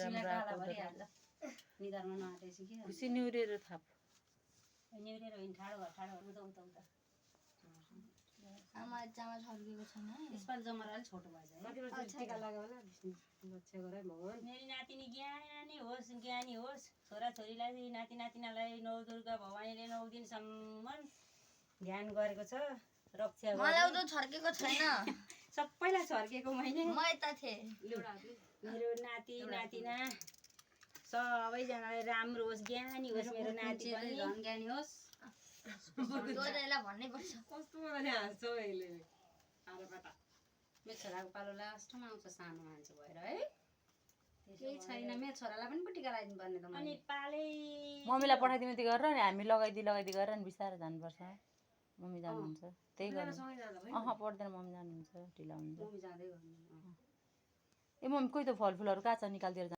राम्रो आएको निधारमा नआटेपछि के खुसी निहुरेर थाप निहुरेर होइन ठाडो उता उता उता आमा जामा छर्केको छैन यसपालि जमरा अलिक छोटो भएछ है कति वर्ष टिका लाग्यो होला लक्ष्य गरे भगवान मेरी नातिनी ज्ञानी होस् छोराछोरीलाई नाति नातिनालाई नौ दुर्गा भवानीले 9 दिनसम्म ध्यान गरेको छ रक्षा मलाई उतो छर्केको छैन सबैलाई छर्केको मैले म यता थिएँ मेरो नाति नातिना सबैजनालाई राम्रो होस् ज्ञानी होस् मेरो नाति पनि झन् ज्ञानी होस् तँलाई भन्नै पर्छ कस्तो भने हाँस्छौ अहिले आरोबाट मेरो छोराको पालो लास्टमा आउँछ सानो मान्छे भएर है केही छैन मेरो छोरालाई पनि टिका लगाइदिनु पर्ने त अनि पालै मम्मीलाई पठाइदिनु त्यो गरेर नि हामी लगाइदिई गरेर नि बिस्तारै जानुपर्छ मम्मी जानुहुन्छ त्यही गर्नु पर्दैन मम्मी जानुहुन्छ ढिला हुन्छ मम्मी जाँदै गर्नु ए मम्मी कोही त फलफुलहरू कहाँ छ निकालिदिएर